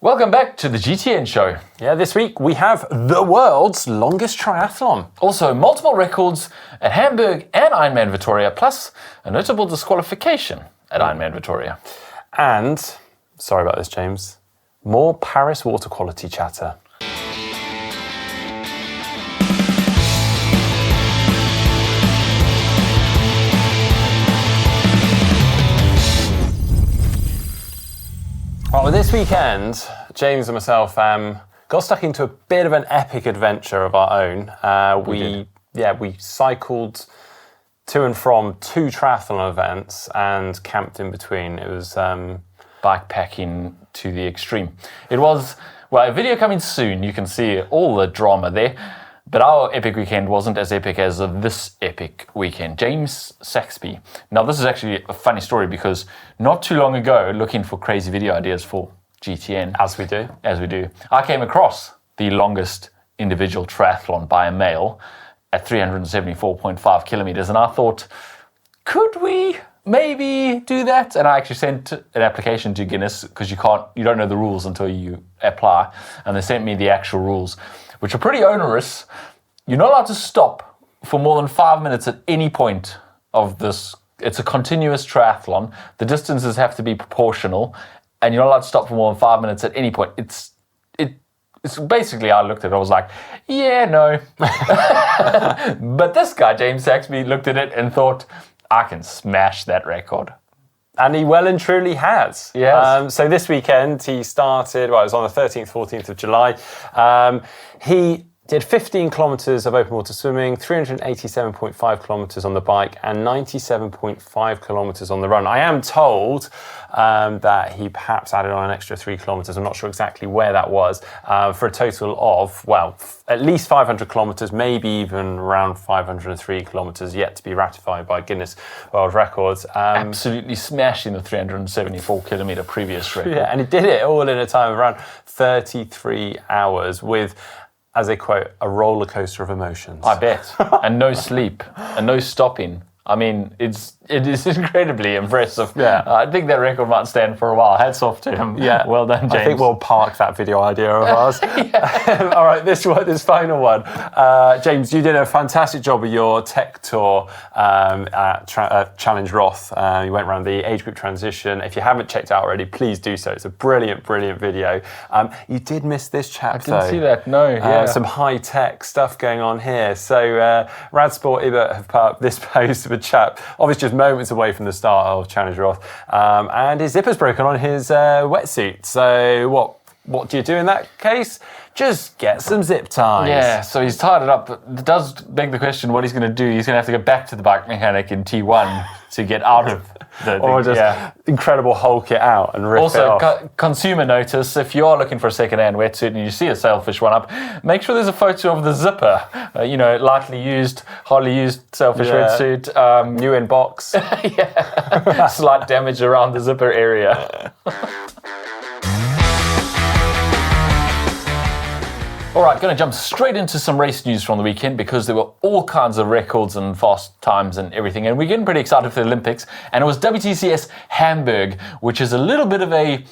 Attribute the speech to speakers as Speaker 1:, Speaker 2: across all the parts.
Speaker 1: Welcome back to the GTN Show.
Speaker 2: Yeah, this week we have the world's longest triathlon.
Speaker 1: Also, multiple records at Hamburg and IRONMAN Vitoria, plus a notable disqualification at IRONMAN Vitoria.
Speaker 2: And, sorry about this, James, more Paris water quality chatter. Well, this weekend, James and myself got stuck into a bit of an epic adventure of our own. We cycled to and from 2 triathlon events and camped in between. It was
Speaker 1: bikepacking to the extreme. It was, well, a video coming soon. You can see all the drama there. But our epic weekend wasn't as epic as this epic weekend. James Saxby. Now, this is actually a funny story because not too long ago, looking for crazy video ideas for GTN.
Speaker 2: As we do,
Speaker 1: I came across the longest individual triathlon by a male at 374.5 kilometers. And I thought, could we maybe do that? And I actually sent an application to Guinness because you don't know the rules until you apply. And they sent me the actual rules, which are pretty onerous. You're not allowed to stop for more than 5 minutes at any point of this. It's a continuous triathlon. The distances have to be proportional, and you're not allowed to stop for more than 5 minutes at any point. It's basically, I looked at it, I was like, yeah, no. But this guy, James Saxby, looked at it and thought, I can smash that record.
Speaker 2: And he well and truly has.
Speaker 1: Yes.
Speaker 2: So this weekend he started, it was on the 13th, 14th of July. He did 15 kilometres of open water swimming, 387.5 kilometres on the bike, and 97.5 kilometres on the run. I am told that he perhaps added on an extra 3 kilometres. I'm not sure exactly where that was, for a total of, well, at least 500 kilometres, maybe even around 503 kilometres yet to be ratified by Guinness World Records.
Speaker 1: Absolutely smashing the 374 kilometre previous record.
Speaker 2: Yeah, and he did it all in a time of around 33 hours with, as they quote, a roller coaster of emotions.
Speaker 1: I bet. And no sleep and no stopping. I mean, it is incredibly impressive.
Speaker 2: Yeah.
Speaker 1: I think that record might stand for a while. Hats off to him.
Speaker 2: Yeah.
Speaker 1: Well done, James.
Speaker 2: I think we'll park that video idea of ours. All right, this final one. James, you did a fantastic job with your tech tour at Challenge Roth. You went around the age group transition. If you haven't checked it out already, please do so. It's a brilliant, brilliant video. You did miss this chap, though.
Speaker 1: I didn't see that, no. Yeah.
Speaker 2: Some high-tech stuff going on here. So Radsport Ibert have put up this post of a chap, obviously just moments away from the start of Challenge Roth, and his zipper's broken on his wetsuit. So what do you do in that case? Just get some zip ties.
Speaker 1: Yeah, so he's tied it up. It does beg the question what he's going to do. He's going to have to go back to the bike mechanic in T1 to get out of the
Speaker 2: or just incredible Hulk it out and rip it off.
Speaker 1: Also, consumer notice, if you are looking for a second-hand wetsuit and you see a Sailfish one up, make sure there's a photo of the zipper. Lightly used, hardly used Sailfish wetsuit.
Speaker 2: New in box.
Speaker 1: Yeah, slight damage around the zipper area. All right, going to jump straight into some race news from the weekend because there were all kinds of records and fast times and everything. And we're getting pretty excited for the Olympics. And it was WTCS Hamburg, which is a little bit of a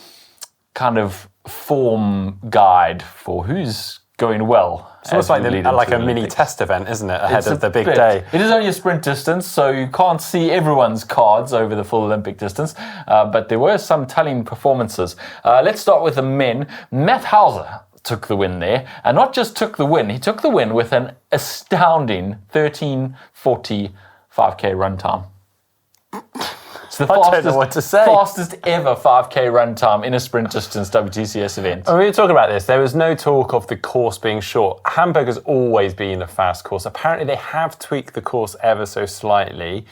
Speaker 1: kind of form guide for who's going well.
Speaker 2: It's almost like a mini test event, isn't it, ahead of the big day?
Speaker 1: It is only a sprint distance, so you can't see everyone's cards over the full Olympic distance. But there were some telling performances. Let's start with the men. Matt Hauser took the win there, and not just took the win, he took the win with an astounding 13:40 5K run time. It's the fastest ever 5K run time in a sprint distance WTCS event.
Speaker 2: When we were talking about this, there was no talk of the course being short. Hamburg has always been a fast course. Apparently they have tweaked the course ever so slightly.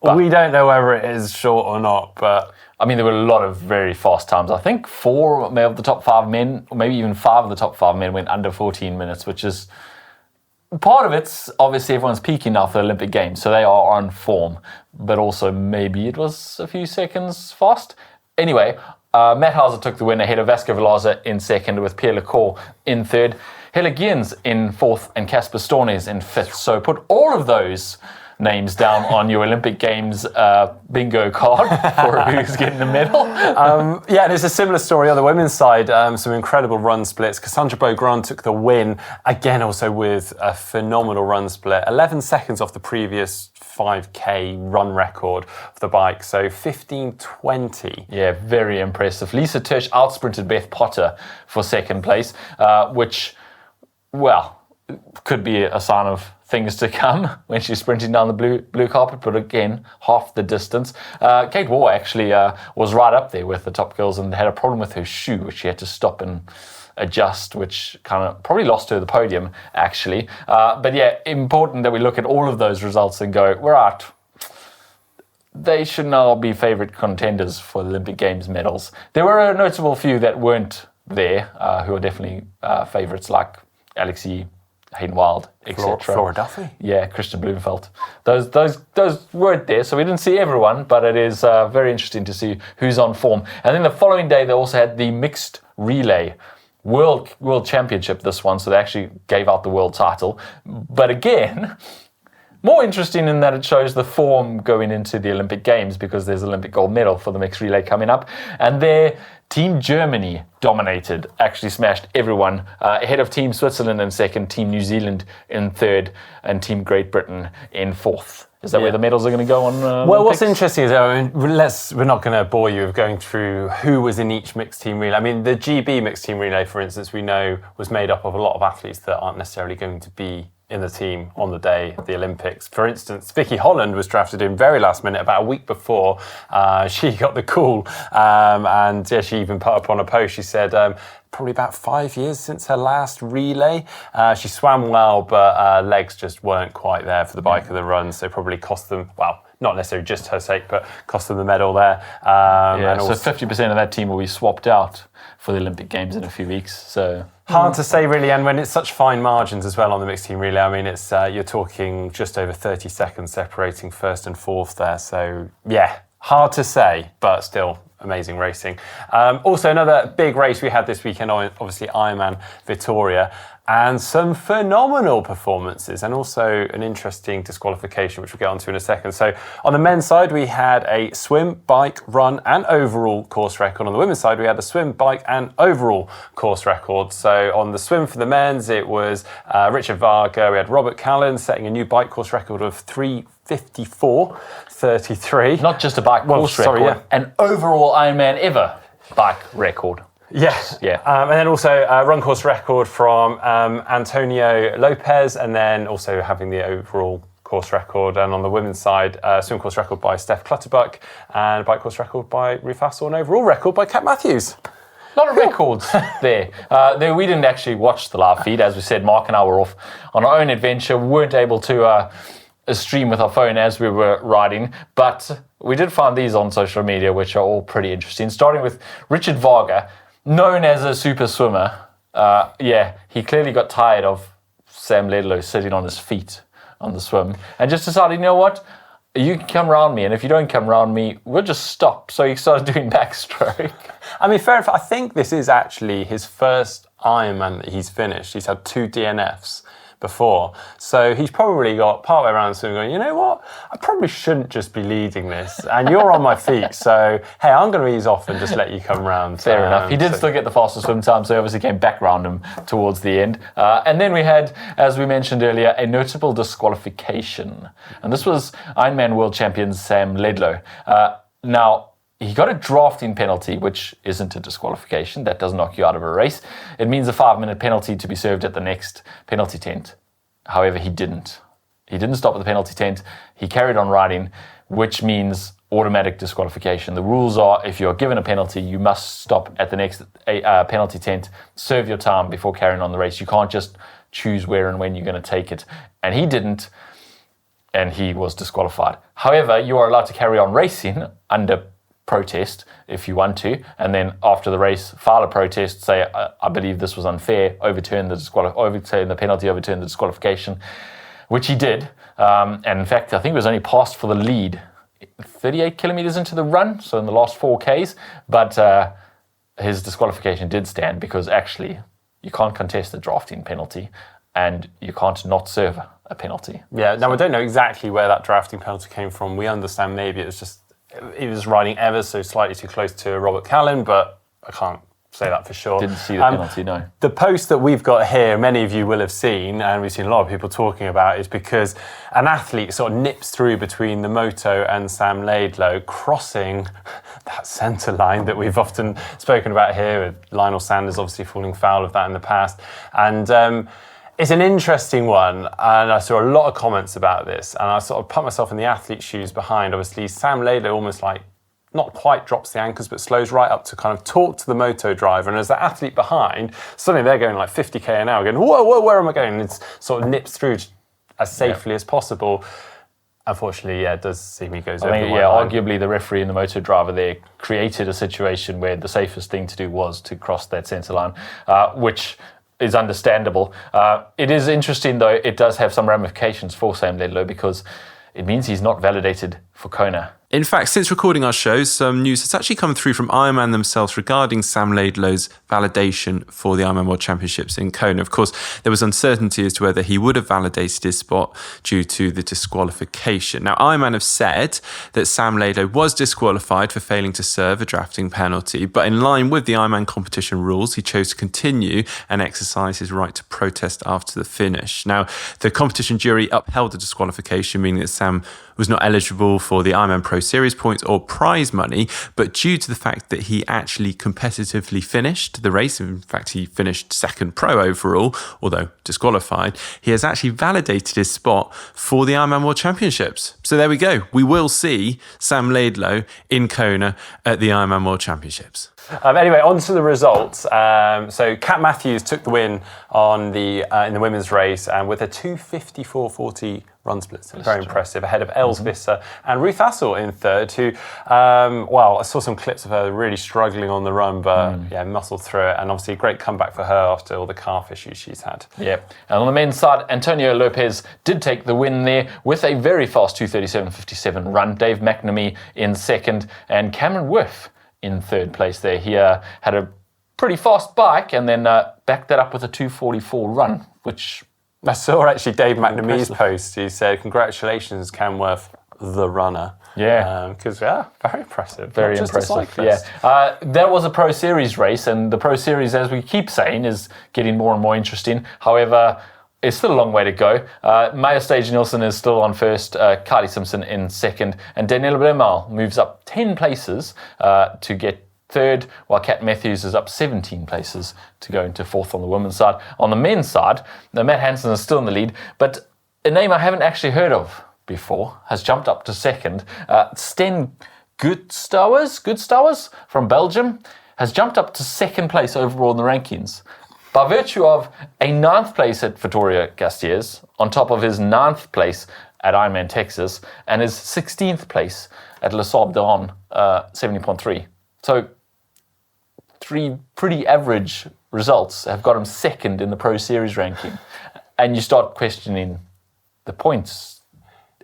Speaker 2: But we don't know whether it is short or not, but
Speaker 1: I mean, there were a lot of very fast times. I think 4 of the top 5 men, or maybe even 5 of the top 5 men went under 14 minutes, which is part of it's obviously everyone's peaking now for the Olympic Games, so they are on form. But also maybe it was a few seconds fast. Anyway, Matt Hauser took the win ahead of Vasco Velaza in second, with Pierre Lecour in third, Helle Giens in fourth, and Casper Stornes in fifth. So put all of those names down on your Olympic Games bingo card for who's getting the medal.
Speaker 2: Yeah, and it's a similar story on the women's side. Some incredible run splits. Cassandra Beaugrand took the win, again also with a phenomenal run split. 11 seconds off the previous 5K run record of the bike, so 15:20.
Speaker 1: Yeah, very impressive. Lisa Tersch outsprinted Beth Potter for second place, which, well, could be a sign of things to come when she's sprinting down the blue carpet, but again, half the distance. Kate Waugh actually was right up there with the top girls and had a problem with her shoe, which she had to stop and adjust, which kind of probably lost her the podium, actually. But yeah, important that we look at all of those results and go, right, they should now be favourite contenders for the Olympic Games medals. There were a notable few that weren't there, who are definitely favourites, like Alexi, Hayden Wild, etc.
Speaker 2: Flora Duffy.
Speaker 1: Yeah, Christian Blumenfeld. Those weren't there, so we didn't see everyone, but it is very interesting to see who's on form. And then the following day, they also had the mixed relay World Championship, this one, so they actually gave out the world title. But again, more interesting in that it shows the form going into the Olympic Games, because there's Olympic gold medal for the mixed relay coming up. And there, Team Germany dominated, actually smashed everyone, ahead of Team Switzerland in second, Team New Zealand in third, and Team Great Britain in fourth. Is that where the medals are going to go on?
Speaker 2: Well, what's interesting is, we're not going to bore you with going through who was in each mixed team relay. I mean, the GB mixed team relay, for instance, we know was made up of a lot of athletes that aren't necessarily going to be in the team on the day of the Olympics. For instance, Vicky Holland was drafted in very last minute, about a week before she got the call. And yeah, she even put up on a post, she said, probably about 5 years since her last relay. She swam well, but legs just weren't quite there for the bike of the run, so probably cost them, well, not necessarily just her sake, but cost them the medal there.
Speaker 1: And so 50% of that team will be swapped out for the Olympic Games in a few weeks. So
Speaker 2: hard to say, really, and when it's such fine margins as well on the mixed team relay. I mean, it's you're talking just over 30 seconds separating first and fourth there. So yeah, hard to say, but still amazing racing. Also, another big race we had this weekend, obviously IRONMAN Vitoria, and some phenomenal performances, and also an interesting disqualification, which we'll get onto in a second. So on the men's side, we had a swim, bike, run, and overall course record. On the women's side, we had a swim, bike, and overall course record. So on the swim for the men's, it was Richard Varga. We had Robert Callan setting a new bike course record of 3:54.33.
Speaker 1: not just a bike course record, an overall Ironman ever bike record.
Speaker 2: Yes.
Speaker 1: Yeah.
Speaker 2: And then also a run course record from Antonio Lopez, and then also having the overall course record. And on the women's side, swim course record by Steph Clutterbuck, and bike course record by Ruth Hassel, and overall record by Kat Matthews.
Speaker 1: A lot of records there. We didn't actually watch the live feed. As we said, Mark and I were off on our own adventure. We weren't able to stream with our phone as we were riding, but we did find these on social media, which are all pretty interesting. Starting with Richard Varga, known as a super swimmer. He clearly got tired of Sam Laidlow sitting on his feet on the swim and just decided, you know what, you can come around me, and if you don't come around me, we'll just stop. So he started doing backstroke.
Speaker 2: I mean, fair enough. I think this is actually his first Ironman that he's finished. He's had 2 DNFs before. So he's probably got partway around the swim going, you know what, I probably shouldn't just be leading this, and you're on my feet, so hey, I'm going to ease off and just let you come round.
Speaker 1: Fair enough. He did still get the fastest swim time, so he obviously came back round him towards the end. And then we had, as we mentioned earlier, a notable disqualification. And this was Ironman World Champion Sam Laidlow. Now, he got a drafting penalty, which isn't a disqualification. That doesn't knock you out of a race. It means a 5-minute penalty to be served at the next penalty tent. However, he didn't. He didn't stop at the penalty tent. He carried on riding, which means automatic disqualification. The rules are, if you're given a penalty, you must stop at the next penalty tent, serve your time before carrying on the race. You can't just choose where and when you're going to take it. And he didn't, and he was disqualified. However, you are allowed to carry on racing under protest if you want to, and then after the race file a protest, say I believe this was unfair, overturn the penalty, overturn the disqualification, which he did, and in fact I think it was only passed for the lead 38 kilometers into the run, so in the last 4Ks, but his disqualification did stand because actually you can't contest the drafting penalty, and you can't not serve a penalty.
Speaker 2: Yeah, now I don't know exactly where that drafting penalty came from. We understand maybe it was just, he was riding ever so slightly too close to Robert Callan, but I can't say that for sure.
Speaker 1: Didn't see the penalty, no.
Speaker 2: The post that we've got here, many of you will have seen, and we've seen a lot of people talking about, is because an athlete sort of nips through between the moto and Sam Laidlow, crossing that centre line that we've often spoken about here, with Lionel Sanders obviously falling foul of that in the past. And it's an interesting one, and I saw a lot of comments about this, and I sort of put myself in the athlete's shoes behind. Obviously, Sam Laidlow almost like, not quite drops the anchors, but slows right up to kind of talk to the moto driver. And as the athlete behind, suddenly they're going like 50k an hour, going, whoa, where am I going? And it sort of nips through as safely as possible. Unfortunately, it does seem he goes over the line.
Speaker 1: Arguably the referee and the motor driver there created a situation where the safest thing to do was to cross that centre line, which is understandable. It is interesting, though, it does have some ramifications for Sam Laidlow because it means he's not validated for Kona.
Speaker 3: In fact, since recording our show, some news has actually come through from Ironman themselves regarding Sam Laidlow's validation for the Ironman World Championships in Kona. Of course, there was uncertainty as to whether he would have validated his spot due to the disqualification. Now, Ironman have said that Sam Laidlow was disqualified for failing to serve a drafting penalty, but in line with the Ironman competition rules, he chose to continue and exercise his right to protest after the finish. Now, the competition jury upheld the disqualification, meaning that Sam was not eligible for the Ironman Pro Series points or prize money, but due to the fact that he actually competitively finished the race, in fact he finished second pro overall, although disqualified, he has actually validated his spot for the Ironman World Championships. So there we go. We will see Sam Laidlow in Kona at the Ironman World Championships.
Speaker 2: Anyway, on to the results. So Kat Matthews took the win on the in the women's race, and with a 2:54.40 run split, so very impressive, ahead of Els Visser and Ruth Assel in third, who, I saw some clips of her really struggling on the run, but muscled through it, and obviously a great comeback for her after all the calf issues she's had.
Speaker 1: Yep. And on the men's side, Antonio Lopez did take the win there with a very fast 2:37.57 run. Dave McNamee in second, and Cameron Wirth in third place there. He had a pretty fast bike and then backed that up with a 2:44 run, which...
Speaker 2: I saw actually Dave McNamee's post. He said, "Congratulations, Camworth, the runner."
Speaker 1: Yeah.
Speaker 2: Because, very impressive.
Speaker 1: Very impressive. Yeah. That was a Pro Series race, and the Pro Series, as we keep saying, is getting more and more interesting. However, it's still a long way to go. Maya Stage Nielsen is still on first, Kylie Simpson in second, and Daniela Bremal moves up 10 places to get third, while Kat Matthews is up 17 places to go into fourth on the women's side. On the men's side, Matt Hansen is still in the lead, but a name I haven't actually heard of before has jumped up to second. Sten Goodstowers from Belgium has jumped up to second place overall in the rankings, by virtue of a 9th place at Vitoria-Gasteiz, on top of his 9th place at Ironman Texas, and his 16th place at Le Sable d'Aron, 70.3. So 3 pretty average results have got him second in the Pro Series ranking. And you start questioning the points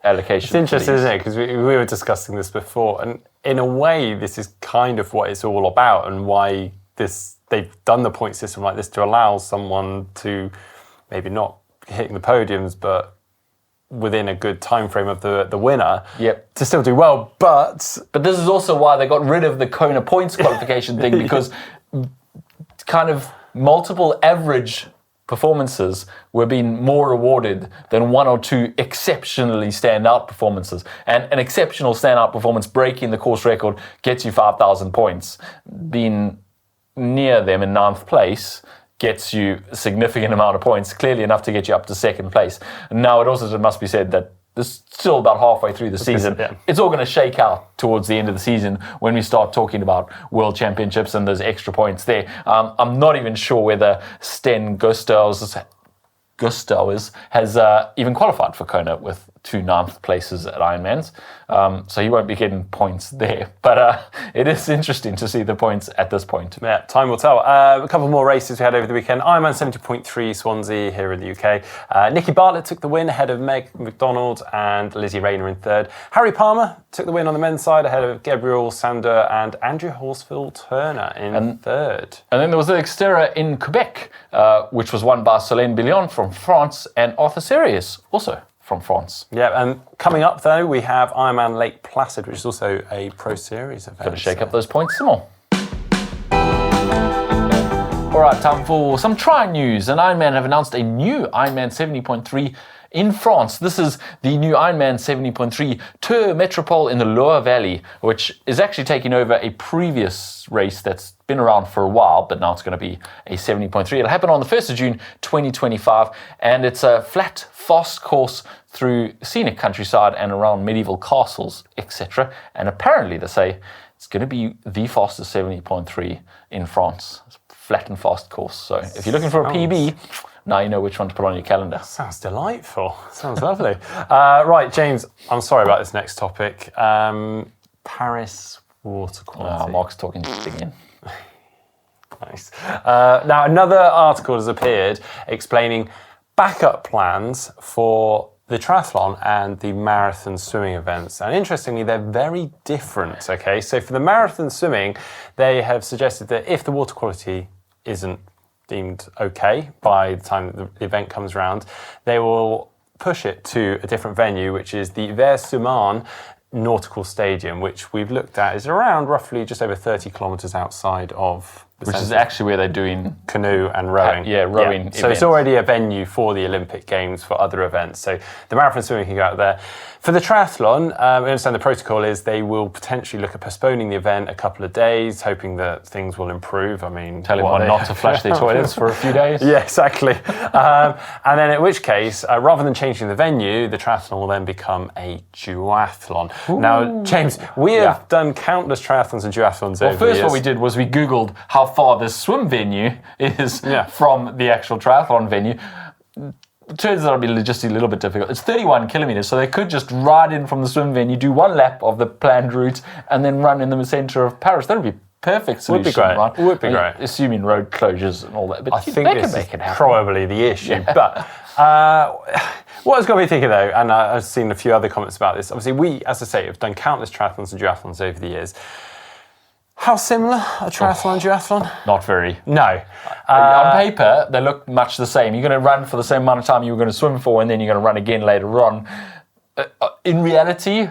Speaker 1: allocation.
Speaker 2: It's interesting, isn't it? Because we were discussing this before, and in a way, this is kind of what it's all about, and why they've done the point system like this to allow someone to maybe not hitting the podiums, but within a good time frame of the winner, to still do well. But
Speaker 1: this is also why they got rid of the Kona points qualification thing, because kind of multiple average performances were being more rewarded than 1 or 2 exceptionally standout performances. And an exceptional standout performance breaking the course record gets you 5,000 points. Being near them in 9th place gets you a significant amount of points, clearly enough to get you up to second place. Now, it also must be said that this is still about halfway through the season. It's all going to shake out towards the end of the season when we start talking about World Championships and there's extra points there. I'm not even sure whether Sten Gustowers has even qualified for Kona with 2 9th places at Ironmans. So he won't be getting points there. But it is interesting to see the points at this point.
Speaker 2: Yeah, time will tell. A couple more races we had over the weekend. Ironman 70.3 Swansea here in the UK. Nikki Bartlett took the win ahead of Meg McDonald and Lizzie Rayner in third. Harry Palmer took the win on the men's side ahead of Gabriel Sander and Andrew Horsfield-Turner in third.
Speaker 1: And then there was the XTERRA in Quebec, which was won by Solène Billion from France and Arthur Serious, also from France.
Speaker 2: Yeah, and coming up though, we have Ironman Lake Placid, which is also a Pro Series event.
Speaker 1: Got to shake up those points some more. All right, time for some tri news. And Ironman have announced a new Ironman 70.3 in France. This is the new Ironman 70.3 Tour Métropole in the Loire Valley, which is actually taking over a previous race that's been around for a while, but now it's going to be a 70.3. It'll happen on the 1st of June 2025, and it's a flat, fast course through scenic countryside and around medieval castles, etc. And apparently they say it's going to be the fastest 70.3 in France. It's a flat and fast course. So if you're looking for a PB, now you know which one to put on your calendar.
Speaker 2: Sounds delightful. Sounds lovely. Right, James, I'm sorry about this next topic. Paris water quality.
Speaker 1: Mark's talking again.
Speaker 2: Nice. Now, another article has appeared explaining backup plans for the triathlon and the marathon swimming events. And interestingly, they're very different, okay? So for the marathon swimming, they have suggested that if the water quality isn't deemed okay by the time that the event comes around, they will push it to a different venue, which is the Vers-sur-Marne Nautical Stadium, which we've looked at is around roughly just over 30 kilometres outside of the
Speaker 1: Which
Speaker 2: centre.
Speaker 1: is actually where they're doing
Speaker 2: Canoe and rowing.
Speaker 1: rowing
Speaker 2: So it's already a venue for the Olympic Games for other events. So the marathon swimming can go out there. For the triathlon, we understand the protocol is they will potentially look at postponing the event a couple of days, hoping that things will improve. I mean,
Speaker 1: Tell everyone not to flush their toilets for a few days.
Speaker 2: Yeah, exactly. And then in which case, rather than changing the venue, the triathlon will then become a duathlon.
Speaker 1: Ooh.
Speaker 2: Now, James, we have done countless triathlons and duathlons over the
Speaker 1: First,
Speaker 2: years.
Speaker 1: what we did was we Googled how far the swim venue is from the actual triathlon venue. It turns out it'll be just a little bit difficult. It's 31 kilometers, so they could just ride in from the swim venue, do one lap of the planned route, and then run in the centre of Paris. That would be perfect solution,
Speaker 2: Would be great.
Speaker 1: right?
Speaker 2: Would be great.
Speaker 1: Assuming road closures and all that. But
Speaker 2: I think
Speaker 1: they
Speaker 2: this
Speaker 1: can make
Speaker 2: is
Speaker 1: it happen.
Speaker 2: probably the issue. But what I was going to be thinking though, and I've seen a few other comments about this, obviously we, as I say, have done countless triathlons and duathlons over the years. How similar a triathlon and duathlon?
Speaker 1: Not very.
Speaker 2: No.
Speaker 1: On paper, they look much the same. You're going to run for the same amount of time you were going to swim for, and then you're going to run again later on. In reality,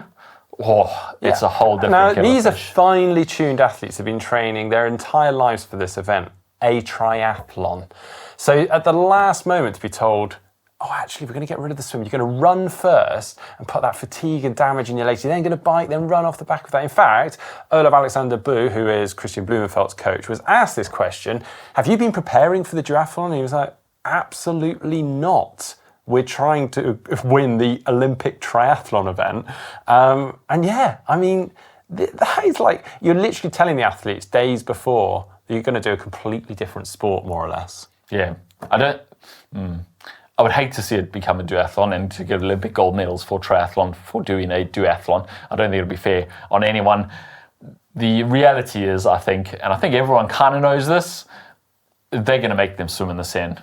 Speaker 1: it's a whole different
Speaker 2: Now,
Speaker 1: kettle of
Speaker 2: these are
Speaker 1: fish.
Speaker 2: finely tuned athletes who have been training their entire lives for this event, a triathlon. So at the last moment to be told, oh, actually, we're going to get rid of the swim. You're going to run first and put that fatigue and damage in your legs. You're then going to bike, then run off the back of that. In fact, Olav Alexander Boo, who is Christian Blumenfeld's coach, was asked this question, have you been preparing for the duathlon? And he was like, absolutely not. We're trying to win the Olympic triathlon event. And yeah, I mean, that is like, you're literally telling the athletes days before that you're going to do a completely different sport, more or less.
Speaker 1: Yeah. I would hate to see it become a duathlon and to get Olympic gold medals for triathlon for doing a duathlon. I don't think it would be fair on anyone. The reality is, I think, and I think everyone kind of knows this, they're going to make them swim in the sand.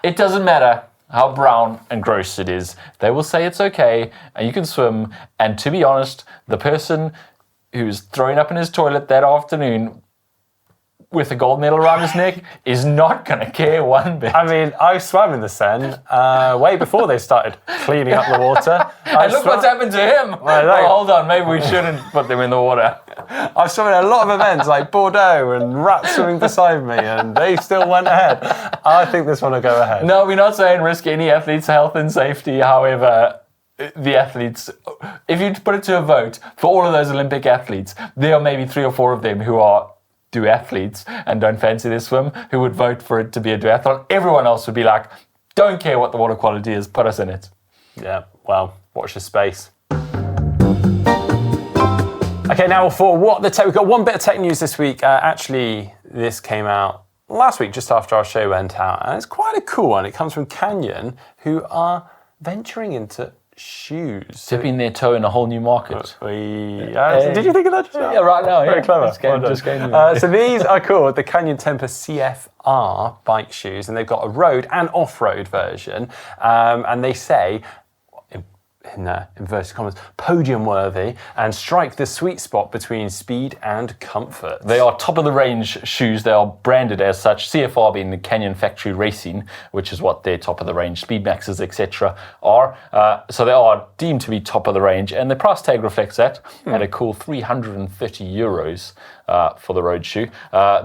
Speaker 1: It doesn't matter how brown and gross it is. They will say it's okay and you can swim. And to be honest, the person who's throwing up in his toilet that afternoon with a gold medal around his neck is not going to care one bit.
Speaker 2: I mean, I swam in the Seine way before they started cleaning up the water.
Speaker 1: And look what's happened to him. Well, hold on, maybe we shouldn't put them in the water.
Speaker 2: I've swum in a lot of events like Bordeaux and rats swimming beside me, and they still went ahead. I think this one will go ahead.
Speaker 1: No, we're not saying risk any athlete's health and safety. However, the athletes, if you put it to a vote for all of those Olympic athletes, there are maybe 3 or 4 of them who are duathletes and don't fancy their swim, who would vote for it to be a duathlon. Everyone else would be like, don't care what the water quality is, put us in it.
Speaker 2: Yeah, well, watch the space. Okay, now for what the tech, we've got one bit of tech news this week. Actually, this came out last week, just after our show went out, and it's quite a cool one. It comes from Canyon, who are venturing into shoes.
Speaker 1: Dipping their toe in a whole new market.
Speaker 2: Did you think of that just now?
Speaker 1: Yeah, right now.
Speaker 2: Very clever.
Speaker 1: Just came to
Speaker 2: So these are called the Canyon Temper CFR bike shoes, and they've got a road and off-road version. And they say, in inverted commas, podium worthy, and strike the sweet spot between speed and comfort.
Speaker 1: They are top of the range shoes. They are branded as such. CFR being the Canyon Factory Racing, which is what their top of the range Speed Maxes, etc. are. So they are deemed to be top of the range, and the price tag reflects that at a cool €330 for the road shoe.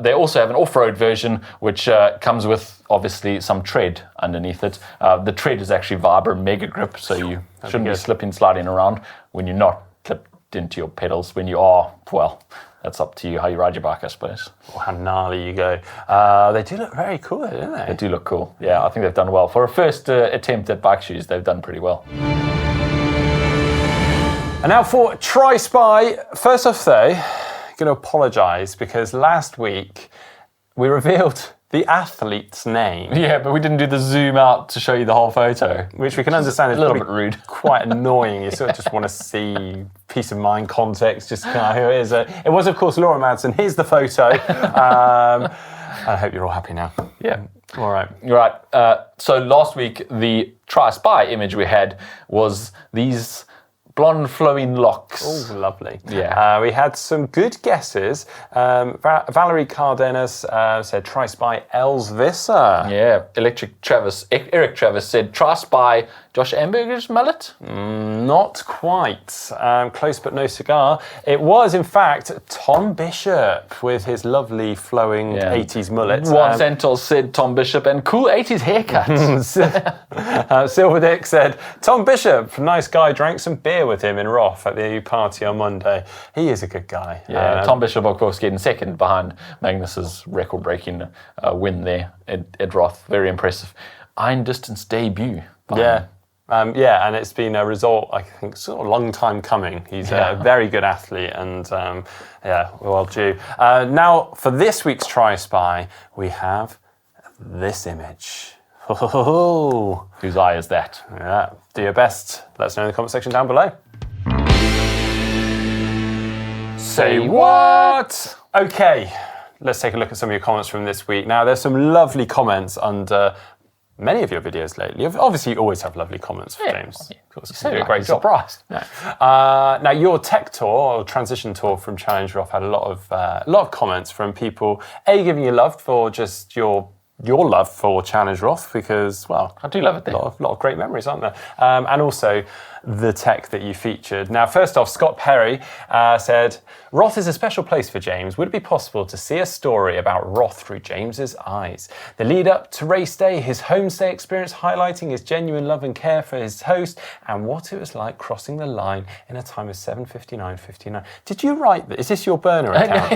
Speaker 1: They also have an off-road version, which comes with obviously some tread underneath it. The tread is actually Vibram Mega Grip, so you shouldn't be slipping, sliding around when you're not clipped into your pedals. When you are, well, that's up to you how you ride your bike, I suppose.
Speaker 2: Or how gnarly you go. They do look very cool, don't they?
Speaker 1: They do look cool. Yeah, I think they've done well. For a first attempt at bike shoes, they've done pretty well.
Speaker 2: And now for Try Spy. First off, though, I'm going to apologise because last week we revealed the athlete's name.
Speaker 1: Yeah, but we didn't do the zoom out to show you the whole photo.
Speaker 2: Which we can understand is
Speaker 1: a little bit rude.
Speaker 2: Quite annoying. You sort of just want to see peace of mind context, just kind of who it is. It was, of course, Laura Madsen. Here's the photo. I hope you're all happy now.
Speaker 1: Yeah.
Speaker 2: All right.
Speaker 1: You're right. So last week, the Try Spy image we had was these blonde flowing locks.
Speaker 2: Oh, lovely.
Speaker 1: Yeah.
Speaker 2: We had some good guesses. Valerie Cardenas said Try Spy Els Visser.
Speaker 1: Yeah. Eric Travis said Try Spy Josh Amberger's mullet.
Speaker 2: Not quite. Close but no cigar. It was, in fact, Tom Bishop with his lovely flowing 80s mullet.
Speaker 1: Juan Santos said Tom Bishop and cool 80s haircut.
Speaker 2: Silver Dick said Tom Bishop, nice guy, drank some beer with him in Roth at the party on Monday. He is a good guy.
Speaker 1: Yeah, Tom Bishop, of course, getting second behind Magnus's record-breaking win there at Roth. Very impressive. Iron distance debut.
Speaker 2: Yeah. And it's been a result, I think, sort of a long time coming. He's a very good athlete and, well due. Now, for this week's Try Spy, we have this image.
Speaker 1: Whose eye is that?
Speaker 2: Yeah, do your best. Let us know in the comment section down below. Say what? Okay, let's take a look at some of your comments from this week. Now, there's some lovely comments under many of your videos lately. Obviously, you always have lovely comments for James. Of course, you do a great job.
Speaker 1: Surprised.
Speaker 2: No. Now, your tech tour or transition tour from Challenge Roth had a lot of comments from people giving you love for just your love for Challenge Roth because, well,
Speaker 1: I do love it there.
Speaker 2: A lot of great memories, aren't there? And also the tech that you featured. Now, first off, Scott Perry said, Roth is a special place for James. Would it be possible to see a story about Roth through James's eyes? The lead up to race day, his homestay experience highlighting his genuine love and care for his host and what it was like crossing the line in a time of 7:59.59. Did you write this? Is this your burner account?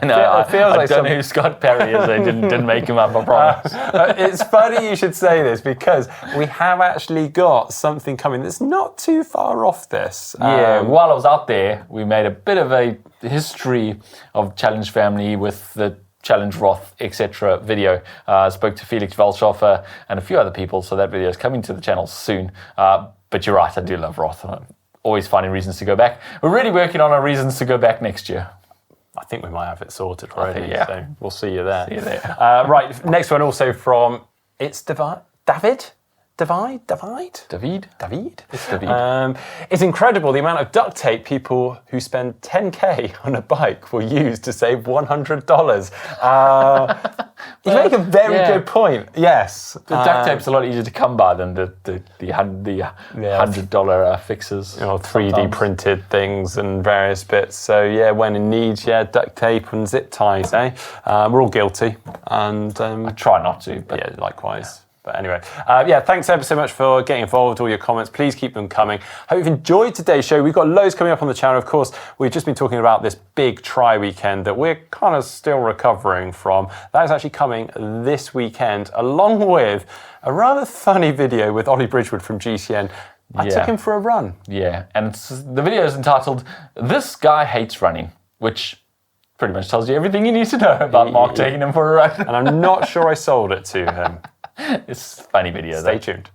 Speaker 1: No, I don't know who Scott Perry is. I didn't make him up, I promise.
Speaker 2: It's funny you should say this because we have actually got something coming that's not too far off this.
Speaker 1: While I was out there, we made a bit of a history of Challenge Family with the Challenge Roth, etc. video. Spoke to Felix Valschoffer and a few other people, so that video is coming to the channel soon. But you're right, I do love Roth. And I'm always finding reasons to go back. We're really working on our reasons to go back next year.
Speaker 2: I think we might have it sorted already,
Speaker 1: yeah.
Speaker 2: So we'll see you there.
Speaker 1: See you there.
Speaker 2: Right, next one also from, it's David? David?
Speaker 1: It's David.
Speaker 2: It's incredible the amount of duct tape people who spend 10k on a bike will use to save $100. You make a very good point. Yes,
Speaker 1: the duct tape's a lot easier to come by than the $100 fixes.
Speaker 2: 3D
Speaker 1: sometimes.
Speaker 2: printed things and various bits. So yeah, when in need, duct tape and zip ties. We're all guilty, and
Speaker 1: I try not to. But
Speaker 2: yeah, likewise. But anyway, thanks ever so much for getting involved, all your comments. Please keep them coming. Hope you've enjoyed today's show. We've got loads coming up on the channel. Of course, we've just been talking about this big try weekend that we're kind of still recovering from. That is actually coming this weekend, along with a rather funny video with Ollie Bridgewood from GTN. I took him for a run.
Speaker 1: Yeah, and the video is entitled, This Guy Hates Running, which pretty much tells you everything you need to know about Mark taking him for a run.
Speaker 2: And I'm not sure I sold it to him.
Speaker 1: It's a funny video,
Speaker 2: Stay tuned.